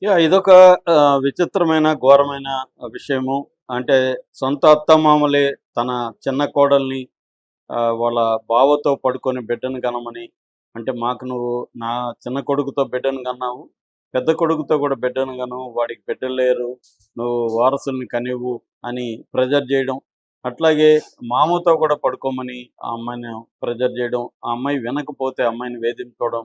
ఇదొక విచిత్రమైన, ఘోరమైన విషయము. అంటే సొంత అత్తమామలే తన చిన్న కోడల్ని వాళ్ళ బావతో పడుకొని బిడ్డను కనమని, అంటే మాకు నువ్వు నా చిన్న కొడుకుతో బిడ్డను కన్నావు, పెద్ద కొడుకుతో కూడా బిడ్డను కను, వాడికి బిడ్డలు లేరు, నువ్వు వారసుల్ని కనివ్వు అని ప్రెజర్ చేయడం. అట్లాగే మామతో కూడా పడుకోమని ఆ అమ్మాయిని ప్రెజర్ చేయడం. ఆ అమ్మాయి వినకపోతే అమ్మాయిని వేధించుకోవడం.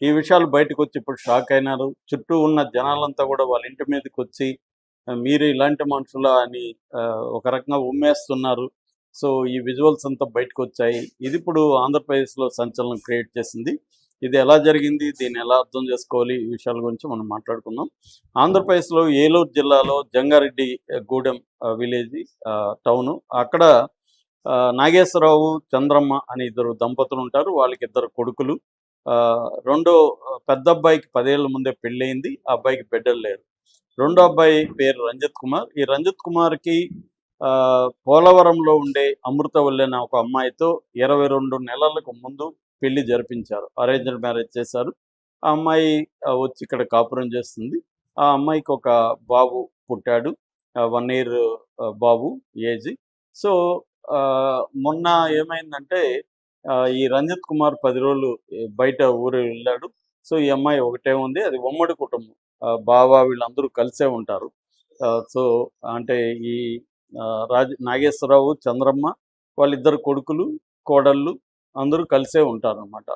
ఈ విషయాలు బయటకొచ్చి ఇప్పుడు షాక్ అయినారు. చుట్టూ ఉన్న జనాలంతా కూడా వాళ్ళ ఇంటి మీదకొచ్చి మీరు ఇలాంటి మనుషులా అని ఒక రకంగా ఉమ్మేస్తున్నారు. సో, ఈ విజువల్స్ అంతా బయటకొచ్చాయి. ఇది ఇప్పుడు ఆంధ్రప్రదేశ్‌లో సంచలనం క్రియేట్ చేసింది. ఇది ఎలా జరిగింది? దీన్ని ఎలా అర్థం చేసుకోవాలి? ఈ విషయాల గురించి మనం మాట్లాడుకుందాం. ఆంధ్రప్రదేశ్‌లో ఏలూరు జిల్లాలో జంగారెడ్డి గూడెం విలేజి టౌను. అక్కడ నాగేశ్వరరావు, చంద్రమ్మ అని ఇద్దరు దంపతులుంటారు. వాళ్ళకి ఇద్దరు కొడుకులు. రెండో పెద్దబ్బాయికి 10 ఏళ్ల ముందే పెళ్ళయింది. ఆ అబ్బాయికి బిడ్డలు లేరు. రెండో అబ్బాయి పేరు రంజిత్ కుమార్. ఈ రంజిత్ కుమార్‌కి పోలవరంలో ఉండే అమృతవల్లి అనే ఒక అమ్మాయితో 22 నెలలకు ముందు పెళ్లి జరిపించారు. అరేంజ్డ్ మ్యారేజ్ చేశారు. ఆ అమ్మాయి వచ్చి ఇక్కడ కాపురం చేస్తుంది. ఆ అమ్మాయికి ఒక బాబు పుట్టాడు. 1 ఇయర్ బాబు ఏజ్. సో, మొన్న ఏమైందంటే ఈ రంజిత్ కుమార్ 10 రోజులు బయట ఊరు వెళ్ళాడు. సో, ఈ అమ్మాయి ఒకటే ఉంది. అది ఉమ్మడి కుటుంబం. బావ వీళ్ళందరూ కలిసే ఉంటారు. సో, అంటే ఈ నాగేశ్వరరావు, చంద్రమ్మ వాళ్ళిద్దరు కొడుకులు, కోడళ్ళు అందరూ కలిసే ఉంటారనమాట.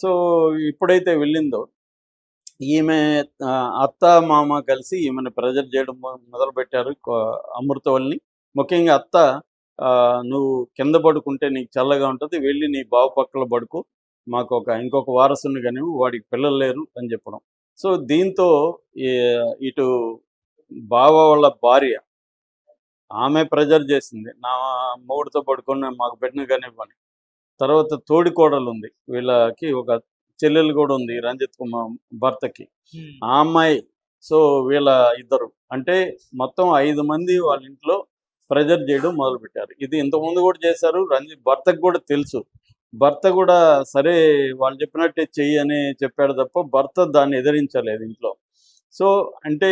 సో, ఎప్పుడైతే వెళ్ళిందో ఈమె అత్త, మామ కలిసి ఈమెను ప్రెజర్ చేయడం మొదలుపెట్టారు అమృతవల్లిని. ముఖ్యంగా అత్త "నువ్వు కింద పడుకుంటే నీకు చల్లగా ఉంటది. వెళ్ళి నీ బావ పక్కల పడుకో. ఇంకొక వారసుని కనివ్వు. వాడికి పిల్లలు లేరు" అని చెప్పడం. సో, దీంతో ఈ ఇటు బావ వాళ్ళ భార్య ఆమె ప్రెజర్ చేసింది. "నా మొగుడితో పడుకొని మాకు బిడ్డను కనివ్వని." తర్వాత తోడికోడలుంది. వీళ్ళకి ఒక చెల్లెలు కూడా ఉంది రంజిత్ కుమార్ భర్తకి. ఆ అమ్మాయి. సో, వీళ్ళ ఇద్దరు. అంటే మొత్తం 5 మంది వాళ్ళ ఇంట్లో ప్రెజర్ చేయడం మొదలుపెట్టారు. ఇది ఇంతకుముందు కూడా చేశారు. భర్తకు కూడా తెలుసు. భర్త కూడా సరే వాళ్ళు చెప్పినట్టే చెయ్యి అని చెప్పాడు తప్ప భర్త దాన్ని ఎదిరించలేదు ఇంట్లో. సో, అంటే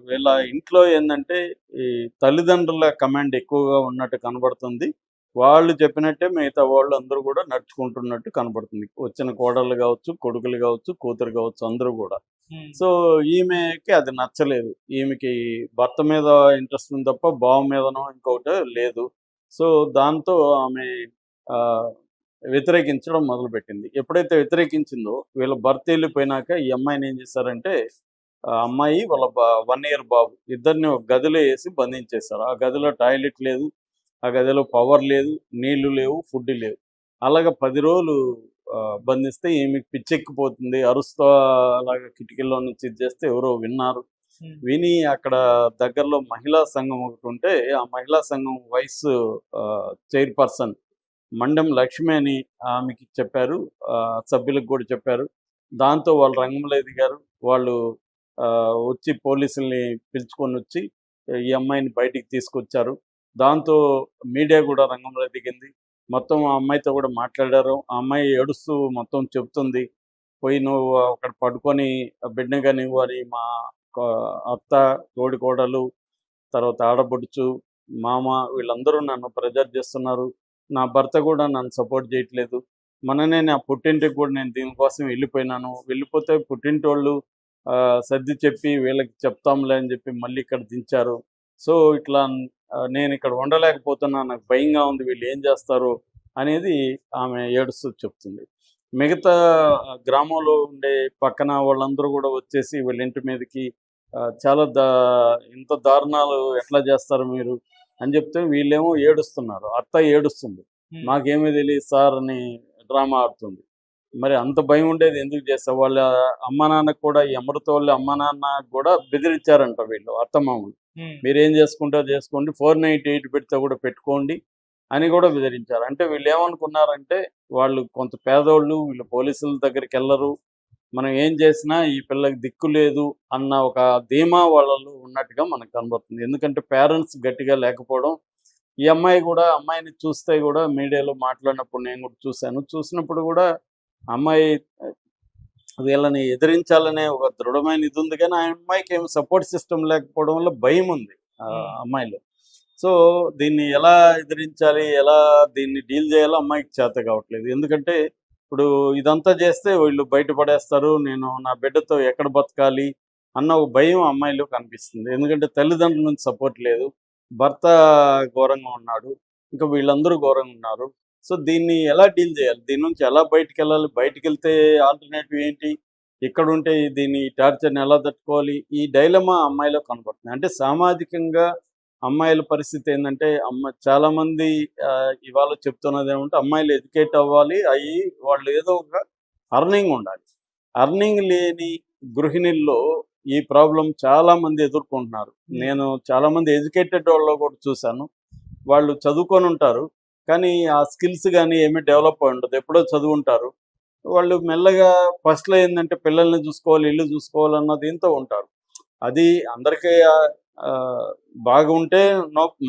వీళ్ళ ఇంట్లో ఏందంటే ఈ తల్లిదండ్రుల కమాండ్ ఎక్కువగా ఉన్నట్టు కనబడుతుంది. వాళ్ళు చెప్పినట్టే మిగతా వాళ్ళందరూ కూడా నడుచుకుంటున్నట్టు కనబడుతుంది. వచ్చిన కోడళ్ళు గావచ్చు, కొడుకులు గావచ్చు, కూతురు గావచ్చు అందరూ గూడా. సో, ఈమెకి అది నచ్చలేదు. ఈమెకి భర్త మీద ఇంట్రెస్ట్ ఉంది తప్ప బావ మీదనో ఇంకొకటో లేదు. సో, దాంతో ఆమె ఆహ్, వ్యతిరేకించడం మొదలుపెట్టింది. ఎప్పుడైతే వ్యతిరేకించిందో వీళ్ళ భర్త ఎళ్ళిపోయినాక ఈ అమ్మాయిని ఏం చేశారంటే ఆ అమ్మాయి వాళ్ళ 1 ఇయర్ బాబు ఇద్దరిని ఒక గదిలో ఏసి బంధించేశారు. ఆ గదిలో టాయిలెట్ లేదు. ఆ గదిలో పవర్ లేదు, నీళ్లు లేవు, ఫుడ్ లేదు. అలాగా 10 రోజులు బంధిస్తే ఈమెకి పిచ్చెక్కిపోతుంది. అరుస్తా అలాగా కిటికీలో నుంచి ఇది చేస్తే ఎవరో విన్నారు. విని అక్కడ దగ్గరలో మహిళా సంఘం ఒకటుంటే, ఆ మహిళా సంఘం వైస్ చైర్పర్సన్ మండెం లక్ష్మి అని ఆమెకి చెప్పారు. సభ్యులకు కూడా చెప్పారు. దాంతో వాళ్ళు రంగంలో దిగారు. వాళ్ళు వచ్చి పోలీసుల్ని పిలుచుకొనొచ్చి ఈ అమ్మాయిని బయటికి తీసుకొచ్చారు. దాంతో మీడియా కూడా రంగంలో దిగింది. మొత్తం ఆ అమ్మాయితో కూడా మాట్లాడారు. ఆ అమ్మాయి ఏడుస్తూ మొత్తం చెప్తుంది. "పోయి నువ్వు అక్కడ పడుకొని బిడ్డని కనివ్వు" అని మా క అత్త, తోడికోడలు, తర్వాత ఆడపడుచు, మామ వీళ్ళందరూ నన్ను ప్రెజర్ చేస్తున్నారు. నా భర్త కూడా నన్ను సపోర్ట్ చేయట్లేదు. మొన్ననే నా పుట్టింటికి కూడా నేను దీనికోసం వెళ్ళిపోయినాను. వెళ్ళిపోతే పుట్టింటోళ్ళు సర్ది చెప్పి వీళ్ళకి చెప్తాంలే అని చెప్పి మళ్ళీ ఇక్కడ దించారు. సో, ఇట్లా నేనిక్కడ ఉండలేకపోతున్నా. నాకు భయంగా ఉంది. వీళ్ళు ఏం చేస్తారో అనేది ఆమె ఏడుస్తూ చెప్తుంది. మిగతా గ్రామంలో ఉండే పక్కన వాళ్ళందరూ గూడా వచ్చేసి వీళ్ళ ఇంటి మీదకి చాలా ఇంత దారుణాలు ఎట్లా చేస్తారు మీరు అని చెప్తే వీళ్ళేమో ఏడుస్తున్నారు. అత్త ఏడుస్తుంది. "మాకేమీ తెలీదు సార్" అని డ్రామా ఆడుతుంది. మరి అంత భయం ఉండేది ఎందుకు చేస్తావు? వాళ్ళ అమ్మ నాన్నకి కూడా ఈ అమృతవల్లి అమ్మ నాన్న కూడా బెదిరించారంట వీళ్ళు అత్తమామలు. మీరేం చేసుకుంటారో చేసుకోండి. 498 పెడితే కూడా పెట్టుకోండి అని కూడా బెదిరించారు. అంటే వీళ్ళేమనుకున్నారంటే వాళ్ళు కొంత పేదోళ్ళు, వీళ్ళు పోలీసుల దగ్గరికెళ్లరు. మనం ఏం చేసినా ఈ పిల్లకి దిక్కు లేదు అన్న ఒక ధీమా వాళ్ళలో ఉన్నట్టుగా మనకు కనబడుతుంది. ఎందుకంటే పేరెంట్స్ గట్టిగా లేకపోవడం. ఈ అమ్మాయి కూడా అమ్మాయిని చూస్తే కూడా మీడియాలో మాట్లాడినప్పుడు నేను కూడా చూశాను. చూసినప్పుడు కూడా అమ్మాయి వీళ్ళని ఎదిరించాలనే ఒక దృఢమైన ఇది ఉంది. కానీ ఆ అమ్మాయికి ఏమి సపోర్ట్ సిస్టమ్ లేకపోవడం వల్ల భయం ఉంది అమ్మాయిలో. సో దీన్ని ఎలా ఎదిరించాలి, ఎలా దీన్ని డీల్ చేయాలో అమ్మాయికి చేత కావట్లేదు. ఎందుకంటే ఇప్పుడు ఇదంతా చేస్తే వీళ్ళు బయట పడేస్తారు, నేను నా బిడ్డతో ఎక్కడ బతకాలి అన్న ఒక భయం అమ్మాయిలో కనిపిస్తుంది. ఎందుకంటే తల్లిదండ్రుల నుంచి సపోర్ట్ లేదు, భర్త ఘోరంగా ఉన్నాడు, ఇంకా వీళ్ళందరూ ఘోరంగా ఉన్నారు. సో దీన్ని ఎలా డీల్ చేయాలి, దీని నుంచి ఎలా బయటికెళ్ళాలి, బయటికెళ్తే ఆల్టర్నేటివ్ ఏంటి, ఇక్కడుంటే దీన్ని టార్చర్‌ని ఎలా తట్టుకోవాలి, ఈ డైలమా అమ్మాయిలో కనపడుతుంది. అంటే సామాజికంగా అమ్మాయిల పరిస్థితి ఏందంటే చాలామంది ఇవాళ చెప్తున్నదేమంటే అమ్మాయిలు ఎడ్యుకేట్ అవ్వాలి, వాళ్ళు ఏదో ఒక అర్నింగ్ ఉండాలి. అర్నింగ్ లేని గృహిణుల్లో ఈ ప్రాబ్లమ్ చాలామంది ఎదుర్కొంటున్నారు. నేను చాలామంది ఎడ్యుకేటెడ్ వాళ్ళలో కూడా చూశాను. వాళ్ళు చదువుకొనుంటారు, కానీ ఆ స్కిల్స్ గానీ ఏమీ డెవలప్ అయి ఉండదు. ఎప్పుడో చదువుంటారు. వాళ్ళు మెల్లగా ఫస్ట్‌లో ఏందంటే పిల్లల్ని చూసుకోవాలి, ఇల్లు చూసుకోవాలన్న దీంతో ఉంటారు. అది అందరికీ బాగుంటే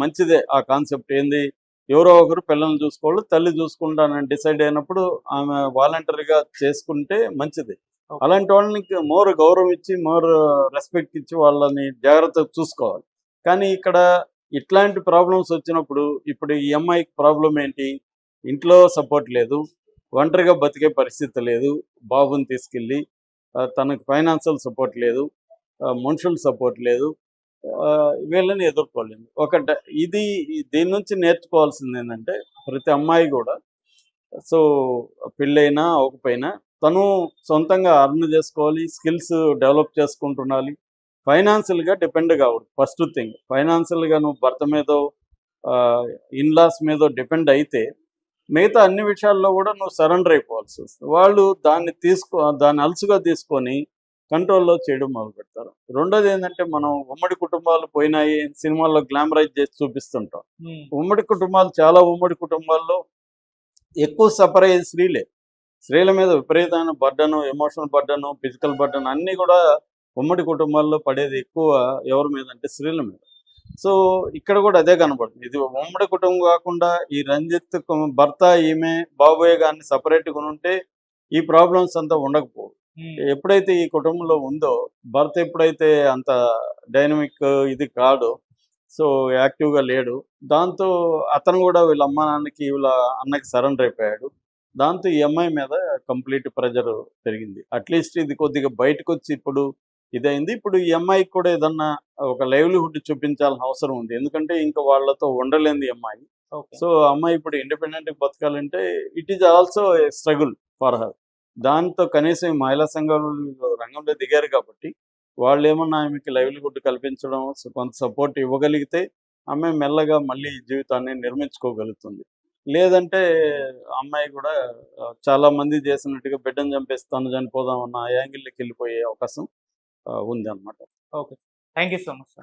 మంచిదే. ఆ కాన్సెప్ట్ ఏంది, ఎవరో ఒకరు పిల్లల్ని చూసుకోవాలి, తల్లి చూసుకుంటానని డిసైడ్ అయినప్పుడు ఆమె వాలంటరీగా చేసుకుంటే మంచిది. అలాంటి వాళ్ళని మోర్ గౌరవం ఇచ్చి, మోర్ రెస్పెక్ట్ ఇచ్చి వాళ్ళని జాగ్రత్తగా చూసుకోవాలి. కానీ ఇక్కడ ఇట్లాంటి ప్రాబ్లమ్స్ వచ్చినప్పుడు ఇప్పుడు ఈ అమ్మాయికి ప్రాబ్లం ఏంటి, ఇంట్లో సపోర్ట్ లేదు, ఒంటరిగా బతికే పరిస్థితి లేదు, బాబుని తీసుకెళ్ళి తనకు ఫైనాన్షియల్ సపోర్ట్ లేదు, మనుషుల సపోర్ట్ లేదు, వీళ్ళని ఎదుర్కోలేము. ఇది దీని నుంచి నేర్చుకోవాల్సింది ఏంటంటే ప్రతి అమ్మాయి కూడా, సో పెళ్ళైనా అవ్వకపోయినా తను సొంతంగా అర్న్ చేసుకోవాలి, స్కిల్స్ డెవలప్ చేసుకుంటుండాలి, ఫైనాన్షియల్గా డిపెండ్ కావద్దు. ఫస్ట్ థింగ్, ఫైనాన్షియల్గా నువ్వు భర్త మీదో ఇన్లాస్ మీదో డిపెండ్ అయితే మిగతా అన్ని విషయాల్లో కూడా నువ్వు సరెండర్ అయిపోవాల్సి వస్తుంది. వాళ్ళు దాన్ని అలుసుగా తీసుకొని కంట్రోల్‌లో చేయడం మొదలుపెడతారు. రెండోది ఏంటంటే మనం ఉమ్మడి కుటుంబాలు పోయినాయి సినిమాల్లో గ్లామరైజ్ చేసి చూపిస్తుంటాం. ఉమ్మడి కుటుంబాల్లో ఎక్కువ సఫర్ అయ్యేది స్త్రీలే. స్త్రీల మీద విపరీతమైన burden, emotional burden, physical burden అన్నీ కూడా ఉమ్మడి కుటుంబాల్లో పడేది ఎక్కువ ఎవరి మీద అంటే స్త్రీల మీద. సో ఇక్కడ కూడా అదే కనపడుతుంది. ఇది ఉమ్మడి కుటుంబం కాకుండా ఈ రంజిత్ భర్త, ఈమె, బాబోయ్ గారిని సపరేట్‌గా ఉంటే ఈ ప్రాబ్లమ్స్ అంతా ఉండకపోవు. ఎప్పుడైతే ఈ కుటుంబంలో ఉందో, భర్త ఎప్పుడైతే అంత డైనమిక్ ఇది కాడో, సో యాక్టివ్‌గా లేడు, దాంతో అతను కూడా వీళ్ళ అమ్మా నాన్నకి, వీళ్ళ అన్నకి సరెండర్ అయిపోయాడు. దాంతో ఈ అమ్మాయి మీద కంప్లీట్ ప్రెషర్ పెరిగింది. అట్లీస్ట్ ఇది కొద్దిగా బయటకొచ్చి ఇప్పుడు ఇదైంది. ఇప్పుడు ఈ అమ్మాయికి కూడా ఏదన్నా ఒక లైవ్లీహుడ్ చూపించాల్సిన అవసరం ఉంది. ఎందుకంటే ఇంకా వాళ్ళతో ఉండలేనిది ఈ అమ్మాయి. సో అమ్మాయి ఇప్పుడు ఇండిపెండెంట్‌గా బతకాలంటే it is also a struggle for her. దాంతో కనీసం ఈ మహిళా సంఘాలు రంగంలో దిగారు కాబట్టి వాళ్ళేమన్నా ఆమెకి లైవ్లీహుడ్ కల్పించడం, కొంత సపోర్ట్ ఇవ్వగలిగితే ఆమె మెల్లగా మళ్ళీ జీవితాన్ని నిర్మించుకోగలుగుతుంది. లేదంటే అమ్మాయి కూడా చాలామంది చేసినట్టుగా బిడ్డను చంపేసి తను చనిపోదాం అన్న యాంగిల్‌లోకి వెళ్ళిపోయే అవకాశం ఉందన్నమాట. Okay. Thank you so much sir.